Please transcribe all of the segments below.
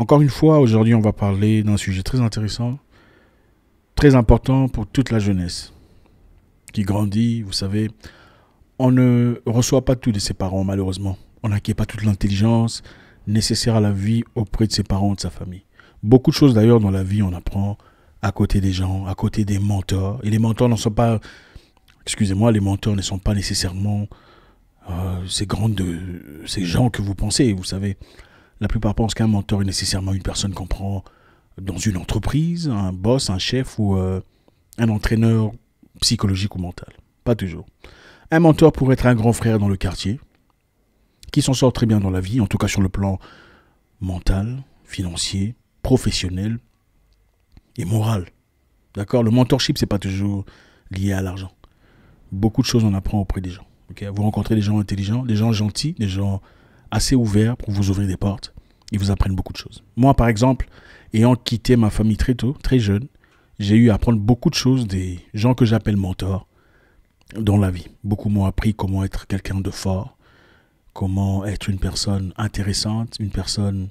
Encore une fois, aujourd'hui, on va parler d'un sujet très intéressant, très important pour toute la jeunesse qui grandit. Vous savez, on ne reçoit pas tout de ses parents, malheureusement. On n'acquiert pas toute l'intelligence nécessaire à la vie auprès de ses parents, de sa famille. Beaucoup de choses, d'ailleurs, dans la vie, on apprend à côté des gens, à côté des mentors. Et les mentors ne sont pas... Excusez-moi, les mentors ne sont pas nécessairement ces gens que vous pensez, vous savez. La plupart pensent qu'un mentor est nécessairement une personne qu'on prend dans une entreprise, un boss, un chef ou un entraîneur psychologique ou mental. Pas toujours. Un mentor pourrait être un grand frère dans le quartier, qui s'en sort très bien dans la vie, en tout cas sur le plan mental, financier, professionnel et moral. D'accord? Le mentorship, c'est pas toujours lié à l'argent. Beaucoup de choses on apprend auprès des gens. Okay? Vous rencontrez des gens intelligents, des gens gentils, des gens assez ouverts pour vous ouvrir des portes. Ils vous apprennent beaucoup de choses. Moi, par exemple, ayant quitté ma famille très tôt, très jeune, j'ai eu à apprendre beaucoup de choses des gens que j'appelle mentors dans la vie. Beaucoup m'ont appris comment être quelqu'un de fort, comment être une personne intéressante, une personne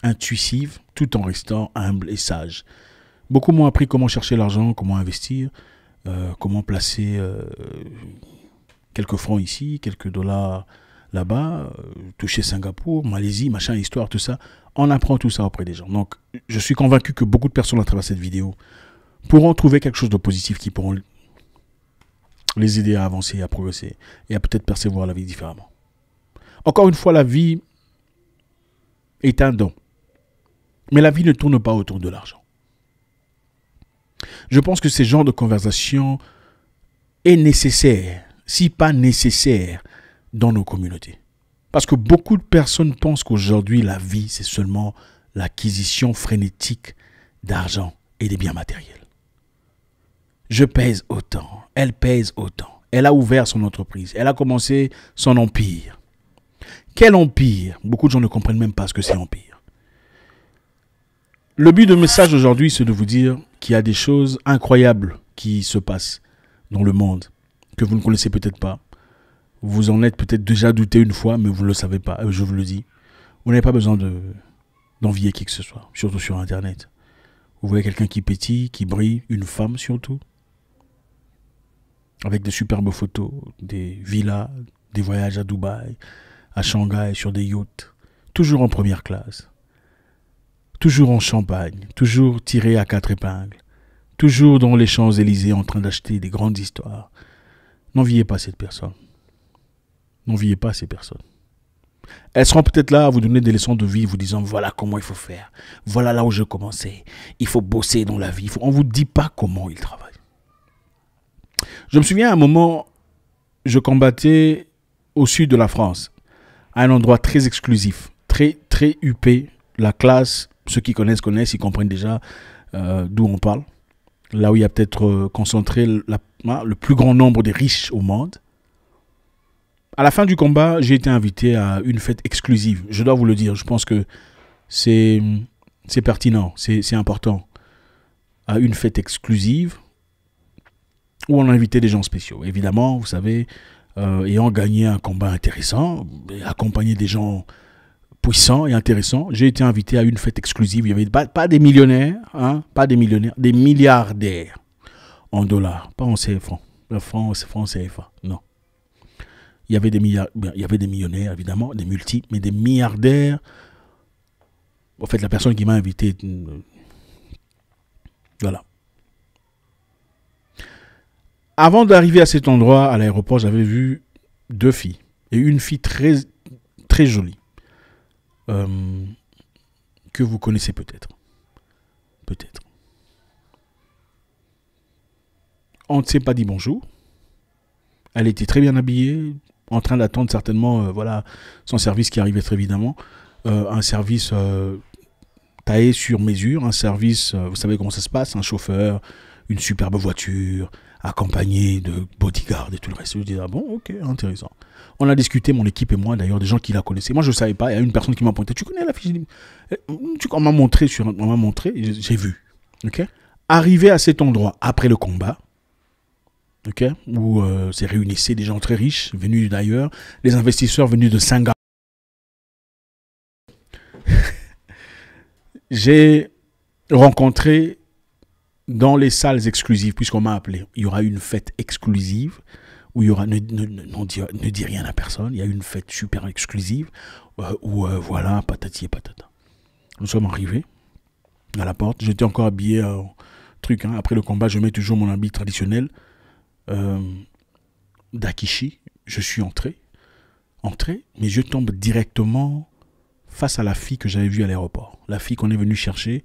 intuitive, tout en restant humble et sage. Beaucoup m'ont appris comment chercher l'argent, comment investir, comment placer quelques francs ici, quelques dollars là-bas, toucher Singapour, Malaisie, machin, histoire, tout ça. On apprend tout ça auprès des gens. Donc, je suis convaincu que beaucoup de personnes à travers cette vidéo pourront trouver quelque chose de positif qui pourront les aider à avancer, à progresser et à peut-être percevoir la vie différemment. Encore une fois, la vie est un don. Mais la vie ne tourne pas autour de l'argent. Je pense que ce genre de conversation est nécessaire, si pas nécessaire, dans nos communautés. Parce que beaucoup de personnes pensent qu'aujourd'hui, la vie, c'est seulement l'acquisition frénétique d'argent et des biens matériels. Je pèse autant, elle pèse autant. Elle a ouvert son entreprise, elle a commencé son empire. Quel empire? Beaucoup de gens ne comprennent même pas ce que c'est empire. Le but de message aujourd'hui, c'est de vous dire qu'il y a des choses incroyables qui se passent dans le monde, que vous ne connaissez peut-être pas. Vous en êtes peut-être déjà douté une fois, mais vous ne le savez pas, je vous le dis. Vous n'avez pas besoin d'envier qui que ce soit, surtout sur Internet. Vous voyez quelqu'un qui pétille, qui brille, une femme surtout, avec de superbes photos, des villas, des voyages à Dubaï, à Shanghai, sur des yachts, toujours en première classe, toujours en champagne, toujours tiré à 4 épingles, toujours dans les Champs-Élysées en train d'acheter des grandes histoires. N'enviez pas cette personne. N'enviez pas ces personnes. Elles seront peut-être là à vous donner des leçons de vie, vous disant voilà comment il faut faire, voilà là où je commençais, il faut bosser dans la vie. On ne vous dit pas comment ils travaillent. Je me souviens à un moment, je combattais au sud de la France, à un endroit très exclusif, très huppé. La classe, ceux qui connaissent, ils comprennent déjà d'où on parle. Là où il y a peut-être concentré le plus grand nombre des riches au monde. À la fin du combat, j'ai été invité à une fête exclusive. Je dois vous le dire, je pense que c'est pertinent, c'est important. À une fête exclusive où on a invité des gens spéciaux. Évidemment, vous savez, ayant gagné un combat intéressant, accompagné des gens puissants et intéressants, j'ai été invité à une fête exclusive. Il n'y avait pas des millionnaires, hein, pas des millionnaires, des milliardaires en dollars, pas en CFA. Le franc CFA, non. Il y avait des millionnaires, évidemment, des multi, mais des milliardaires. En fait, la personne qui m'a invité, voilà. Avant d'arriver à cet endroit, à l'aéroport, j'avais vu 2 filles. Et une fille très, très jolie. Que vous connaissez peut-être. Peut-être. On ne s'est pas dit bonjour. Elle était très bien habillée, en train d'attendre certainement voilà, son service qui arrivait très évidemment. Un service taillé sur mesure, un service, vous savez comment ça se passe, un chauffeur, une superbe voiture, accompagné de bodyguards et tout le reste. Je dis, ah bon, ok, intéressant. On a discuté, mon équipe et moi d'ailleurs, des gens qui la connaissaient. Moi je ne savais pas, il y a une personne qui m'a pointé, tu connais la fille? On m'a montré, j'ai vu. Okay. Arrivé à cet endroit, après le combat, okay, où se réunissaient des gens très riches, venus d'ailleurs, les investisseurs venus de Singapour. j'ai rencontré dans les salles exclusives, puisqu'on m'a appelé, il y aura une fête exclusive où il y aura, ne dis rien à personne, il y a une fête super exclusive où voilà, patati et patata. Nous sommes arrivés à la porte, j'étais encore habillé truc, hein. Après le combat, je mets toujours mon habit traditionnel d'Akishi. Je suis entré, mes yeux tombent directement face à la fille que j'avais vue à l'aéroport. La fille qu'on est venu chercher,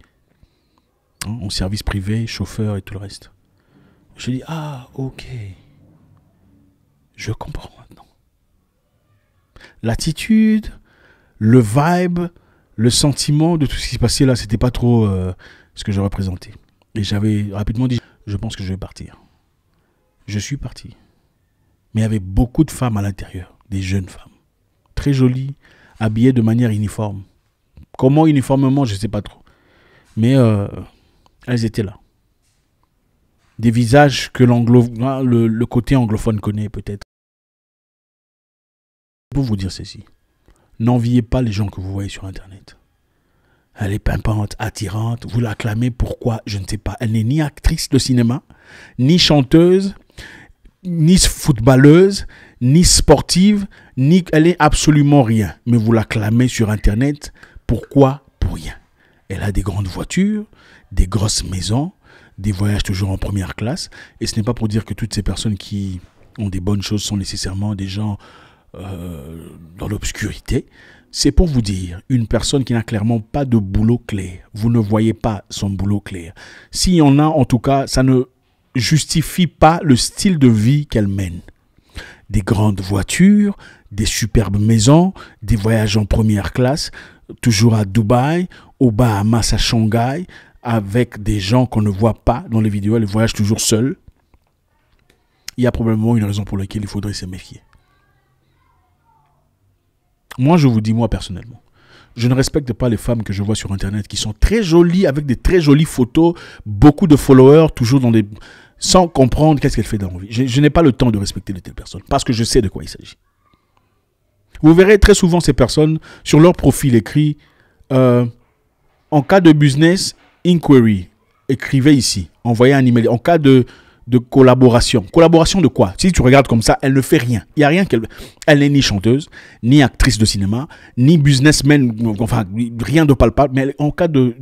hein, en service privé, chauffeur et tout le reste. Je dis, ah, ok. Je comprends maintenant. L'attitude, le vibe, le sentiment de tout ce qui se passait là, c'était pas trop ce que je représentais. Et j'avais rapidement dit, je pense que je vais partir. Je suis parti. Mais il y avait beaucoup de femmes à l'intérieur, des jeunes femmes, très jolies, habillées de manière uniforme. Comment uniformément, je ne sais pas trop. Mais elles étaient là. Des visages que le côté anglophone connaît peut-être. Pour vous dire ceci, n'enviez pas les gens que vous voyez sur Internet. Elle est pimpante, attirante, vous l'acclamez, pourquoi? Je ne sais pas. Elle n'est ni actrice de cinéma, ni chanteuse, ni footballeuse, ni sportive, ni elle est absolument rien. Mais vous l'acclamez sur Internet, pourquoi? Pour rien. Elle a des grandes voitures, des grosses maisons, des voyages toujours en première classe. Et ce n'est pas pour dire que toutes ces personnes qui ont des bonnes choses sont nécessairement des gens dans l'obscurité. C'est pour vous dire, une personne qui n'a clairement pas de boulot clair, vous ne voyez pas son boulot clair. S'il y en a, en tout cas, ça ne justifie pas le style de vie qu'elle mène. Des grandes voitures, des superbes maisons, des voyages en première classe, toujours à Dubaï, aux Bahamas, à Shanghai, avec des gens qu'on ne voit pas dans les vidéos, elle voyage toujours seule. Il y a probablement une raison pour laquelle il faudrait se méfier. Moi, je vous dis, moi, personnellement, je ne respecte pas les femmes que je vois sur Internet qui sont très jolies, avec des très jolies photos, beaucoup de followers, toujours dans des... sans comprendre qu'est-ce qu'elle fait dans la vie. Je n'ai pas le temps de respecter de telles personnes, parce que je sais de quoi il s'agit. Vous verrez très souvent ces personnes, sur leur profil écrit, en cas de business inquiry, écrivez ici, envoyez un email, en cas de collaboration. Collaboration de quoi? Si tu regardes comme ça, elle ne fait rien. Il n'y a rien qu'elle... Elle n'est ni chanteuse, ni actrice de cinéma, ni businessman, enfin, rien de palpable, mais en cas de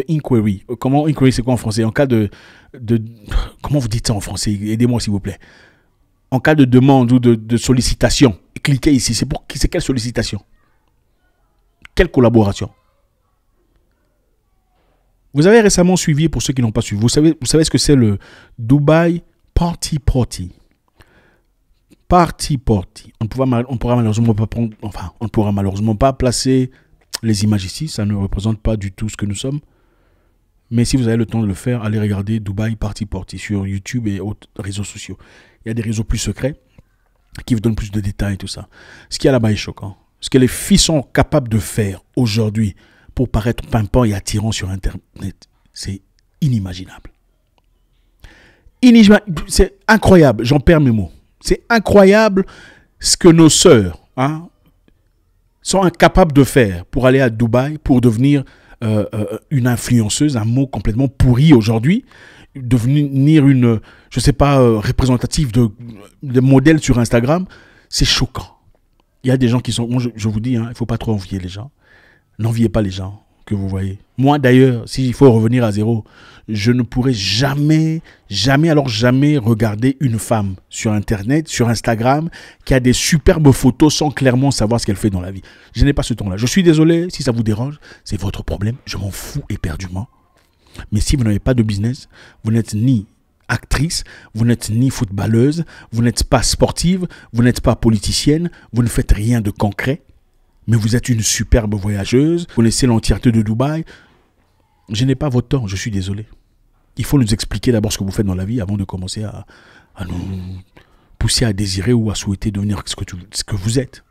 inquiry. Comment inquiry, c'est quoi en français? En cas de... Comment vous dites ça en français? Aidez-moi s'il vous plaît. En cas de demande ou de sollicitation, cliquez ici. C'est quelle sollicitation? Quelle collaboration? Vous avez récemment suivi, pour ceux qui n'ont pas suivi, vous savez ce que c'est le Dubai Party Party. Party Party. On ne pourra malheureusement pas prendre, enfin, on ne pourra malheureusement pas placer les images ici. Ça ne représente pas du tout ce que nous sommes. Mais si vous avez le temps de le faire, allez regarder Dubai Party Party sur YouTube et autres réseaux sociaux. Il y a des réseaux plus secrets qui vous donnent plus de détails et tout ça. Ce qui est là-bas est choquant. Ce que les filles sont capables de faire aujourd'hui pour paraître pimpant et attirant sur Internet, c'est inimaginable. C'est incroyable, j'en perds mes mots. C'est incroyable ce que nos sœurs sont incapables de faire pour aller à Dubaï, pour devenir une influenceuse, un mot complètement pourri aujourd'hui, devenir une, je ne sais pas, représentative de modèles sur Instagram. C'est choquant. Il y a des gens qui sont, moi je vous dis, il ne faut pas trop envier les gens. N'enviez pas les gens que vous voyez. Moi d'ailleurs, s'il faut revenir à zéro, je ne pourrais jamais regarder une femme sur Internet, sur Instagram, qui a des superbes photos sans clairement savoir ce qu'elle fait dans la vie. Je n'ai pas ce temps-là. Je suis désolé, si ça vous dérange, c'est votre problème. Je m'en fous éperdument. Mais si vous n'avez pas de business, vous n'êtes ni actrice, vous n'êtes ni footballeuse, vous n'êtes pas sportive, vous n'êtes pas politicienne, vous ne faites rien de concret, mais vous êtes une superbe voyageuse, vous connaissez l'entièreté de Dubaï. Je n'ai pas votre temps, je suis désolé. Il faut nous expliquer d'abord ce que vous faites dans la vie avant de commencer à nous pousser à désirer ou à souhaiter devenir ce que vous êtes.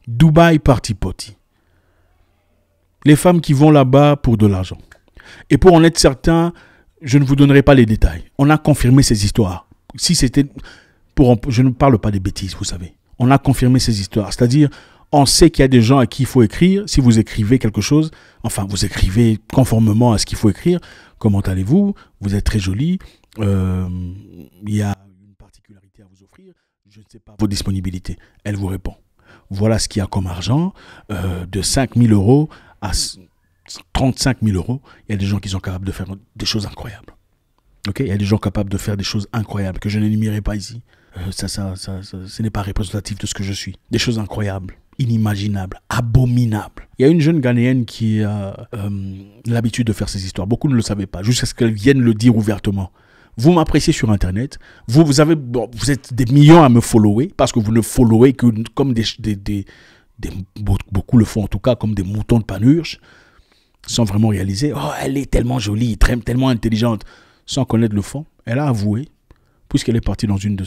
Dubaï Party Party. Les femmes qui vont là-bas pour de l'argent. Et pour en être certain, je ne vous donnerai pas les détails. On a confirmé ces histoires. Si c'était je ne parle pas des bêtises, vous savez. On a confirmé ces histoires. C'est-à-dire, On sait qu'il y a des gens à qui il faut écrire. Si vous écrivez quelque chose, enfin, vous écrivez conformément à ce qu'il faut écrire. Comment allez-vous? Vous êtes très joli. Il y a une particularité à vous offrir. Je ne sais pas vos disponibilités. Elle vous répond. Voilà ce qu'il y a comme argent. De 5 000 € à 35 000 €. Il y a des gens qui sont capables de faire des choses incroyables. Okay? Il y a des gens capables de faire des choses incroyables que je n'énumérerai pas ici. Ce n'est pas représentatif de ce que je suis. Des choses incroyables, inimaginables, abominables. Il y a une jeune Ghanéenne qui a l'habitude de faire ces histoires. Beaucoup ne le savaient pas, jusqu'à ce qu'elle vienne le dire ouvertement. Vous m'appréciez sur Internet. Vous êtes des millions à me follower parce que vous ne followez que comme beaucoup le font en tout cas, comme des moutons de Panurge, sans vraiment réaliser. Oh, elle est tellement jolie, tellement intelligente, sans connaître le fond. Elle a avoué, puisqu'elle est partie dans une de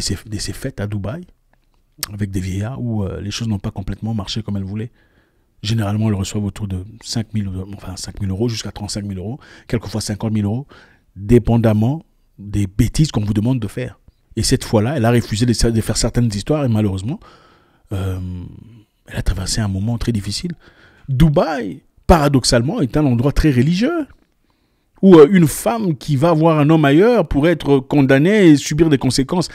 ces fêtes à Dubaï, avec des vieillards, où les choses n'ont pas complètement marché comme elle voulait. Généralement, elles reçoivent autour de 5 000 € jusqu'à 35 000 €, quelquefois 50 000 €, dépendamment des bêtises qu'on vous demande de faire. Et cette fois-là, elle a refusé de faire certaines histoires, et malheureusement, elle a traversé un moment très difficile. Dubaï, paradoxalement, est un endroit très religieux, où une femme qui va voir un homme ailleurs pourrait être condamnée et subir des conséquences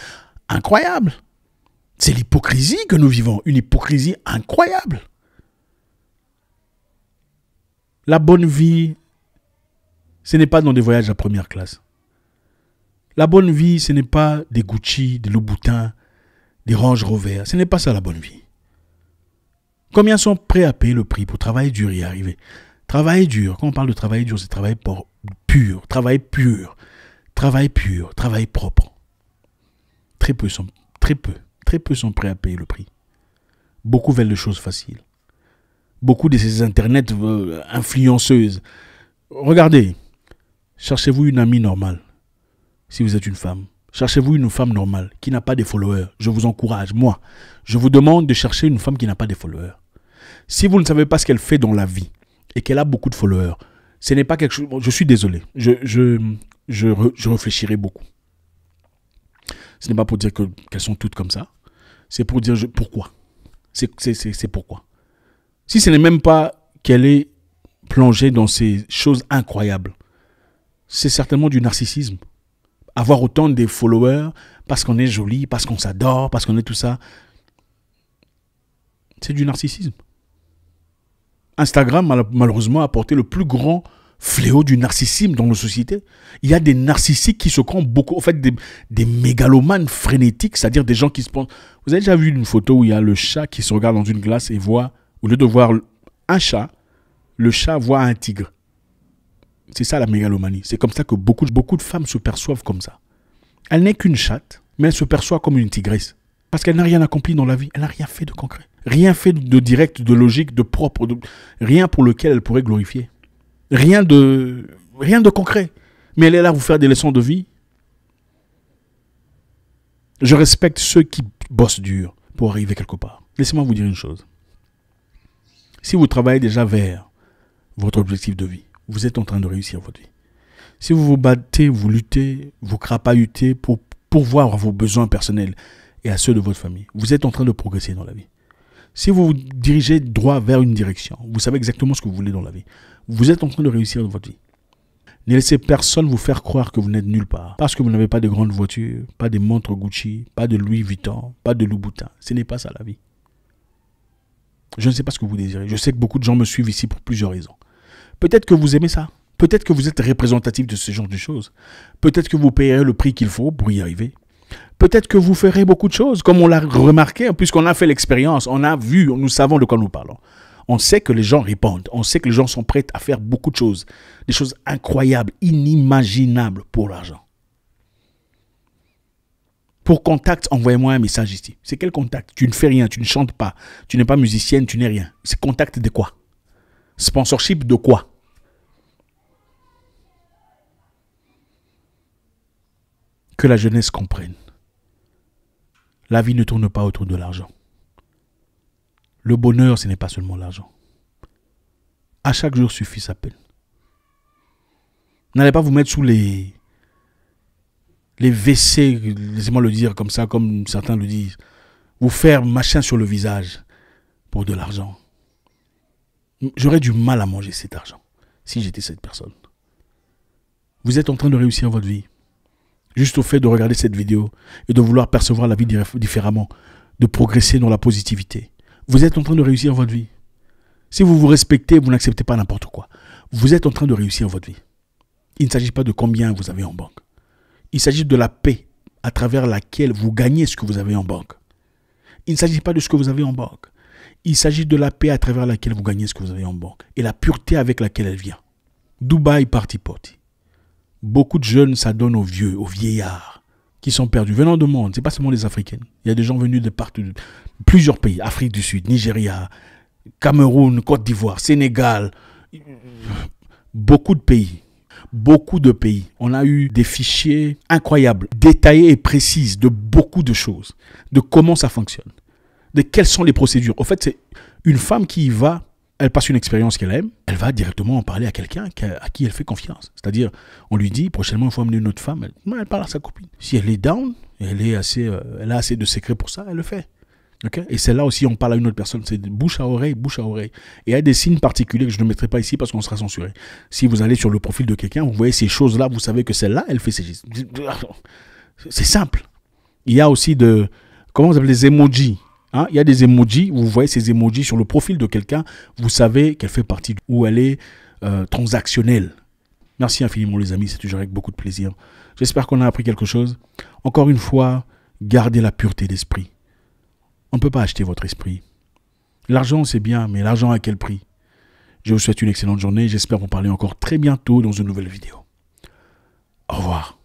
incroyables. C'est l'hypocrisie que nous vivons, une hypocrisie incroyable. La bonne vie, ce n'est pas dans des voyages à première classe. La bonne vie, ce n'est pas des Gucci, des Louboutin, des Range Rover. Ce n'est pas ça la bonne vie. Combien sont prêts à payer le prix pour travailler dur et y arriver? Travailler dur, quand on parle de travailler dur, c'est travailler pur, travail pur, travail propre. Très peu sont prêts à payer le prix. Beaucoup veulent des choses faciles. Beaucoup de ces internets influenceuses. Regardez, cherchez-vous une amie normale, si vous êtes une femme. Cherchez-vous une femme normale, qui n'a pas de followers. Je vous encourage, moi. Je vous demande de chercher une femme qui n'a pas de followers. Si vous ne savez pas ce qu'elle fait dans la vie, et qu'elle a beaucoup de followers, ce n'est pas quelque chose... Je suis désolé, je réfléchirai beaucoup. Ce n'est pas pour dire qu'elles sont toutes comme ça. C'est pour dire pourquoi. C'est pourquoi. Si ce n'est même pas qu'elle est plongée dans ces choses incroyables, c'est certainement du narcissisme. Avoir autant de followers parce qu'on est joli, parce qu'on s'adore, parce qu'on est tout ça, c'est du narcissisme. Instagram, malheureusement, a apporté le plus grand fléau du narcissisme dans nos sociétés. Il y a des narcissiques qui se croient beaucoup, en fait, des mégalomanes frénétiques, c'est-à-dire des gens qui se pensent... Vous avez déjà vu une photo où il y a le chat qui se regarde dans une glace et voit, au lieu de voir un chat, le chat voit un tigre. C'est ça la mégalomanie. C'est comme ça que beaucoup de femmes se perçoivent comme ça. Elle n'est qu'une chatte, mais elle se perçoit comme une tigresse. Parce qu'elle n'a rien accompli dans la vie. Elle n'a rien fait de concret. Rien fait de direct, de logique, de propre. Rien pour lequel elle pourrait glorifier. Rien de concret. Mais elle est là pour vous faire des leçons de vie. Je respecte ceux qui bossent dur pour arriver quelque part. Laissez-moi vous dire une chose. Si vous travaillez déjà vers votre objectif de vie, vous êtes en train de réussir votre vie. Si vous vous battez, vous luttez, vous crapahutez pour pourvoir à vos besoins personnels et à ceux de votre famille, vous êtes en train de progresser dans la vie. Si vous vous dirigez droit vers une direction, vous savez exactement ce que vous voulez dans la vie, vous êtes en train de réussir dans votre vie. Ne laissez personne vous faire croire que vous n'êtes nulle part. Parce que vous n'avez pas de grandes voitures, pas de montres Gucci, pas de Louis Vuitton, pas de Louboutin. Ce n'est pas ça la vie. Je ne sais pas ce que vous désirez. Je sais que beaucoup de gens me suivent ici pour plusieurs raisons. Peut-être que vous aimez ça. Peut-être que vous êtes représentatif de ce genre de choses. Peut-être que vous payerez le prix qu'il faut pour y arriver. Peut-être que vous ferez beaucoup de choses, comme on l'a remarqué, puisqu'on a fait l'expérience, on a vu, nous savons de quoi nous parlons. On sait que les gens répondent, on sait que les gens sont prêts à faire beaucoup de choses, des choses incroyables, inimaginables pour l'argent. Pour contact, envoyez-moi un message ici. C'est quel contact? Tu ne fais rien, tu ne chantes pas, tu n'es pas musicienne, tu n'es rien. C'est contact de quoi? Sponsorship de quoi? Que la jeunesse comprenne. La vie ne tourne pas autour de l'argent. Le bonheur, ce n'est pas seulement l'argent. À chaque jour suffit sa peine. N'allez pas vous mettre sous les WC, laissez-moi le dire comme ça, comme certains le disent. Vous faire machin sur le visage. pour de l'argent. J'aurais du mal à manger cet argent si j'étais cette personne. Vous êtes en train de réussir votre vie. Juste au fait de regarder cette vidéo et de vouloir percevoir la vie différemment, de progresser dans la positivité. Vous êtes en train de réussir votre vie. Si vous vous respectez, vous n'acceptez pas n'importe quoi. Vous êtes en train de réussir votre vie. Il ne s'agit pas de combien vous avez en banque. Il s'agit de la paix à travers laquelle vous gagnez ce que vous avez en banque. Il ne s'agit pas de ce que vous avez en banque. Il s'agit de la paix à travers laquelle vous gagnez ce que vous avez en banque et la pureté avec laquelle elle vient. Dubaï party party. Beaucoup de jeunes s'adonnent aux vieux, aux vieillards qui sont perdus, venant du monde. Ce n'est pas seulement les Africains. Il y a des gens venus de partout, de plusieurs pays. Afrique du Sud, Nigeria, Cameroun, Côte d'Ivoire, Sénégal. Beaucoup de pays. Beaucoup de pays. On a eu des fichiers incroyables, détaillés et précis de beaucoup de choses. De comment ça fonctionne. De quelles sont les procédures. Au fait, c'est une femme qui y va. Elle passe une expérience qu'elle aime, elle va directement en parler à quelqu'un à qui elle fait confiance. C'est-à-dire, on lui dit, prochainement, il faut amener une autre femme. Elle parle à sa copine. Si elle est down, elle a assez de secrets pour ça, elle le fait. Okay? Et c'est là aussi, on parle à une autre personne. C'est de bouche à oreille, bouche à oreille. Et il y a des signes particuliers que je ne mettrai pas ici parce qu'on sera censuré. Si vous allez sur le profil de quelqu'un, vous voyez ces choses-là, vous savez que celle-là, elle fait ces gestes. C'est simple. Il y a aussi comment vous appelez les emojis. Hein, il y a des emojis, vous voyez ces emojis sur le profil de quelqu'un, vous savez qu'elle fait partie, où elle est transactionnelle. Merci infiniment les amis, c'est toujours avec beaucoup de plaisir. J'espère qu'on a appris quelque chose. Encore une fois, gardez la pureté d'esprit. On ne peut pas acheter votre esprit. L'argent c'est bien, mais l'argent à quel prix? Je vous souhaite une excellente journée, j'espère vous parler encore très bientôt dans une nouvelle vidéo. Au revoir.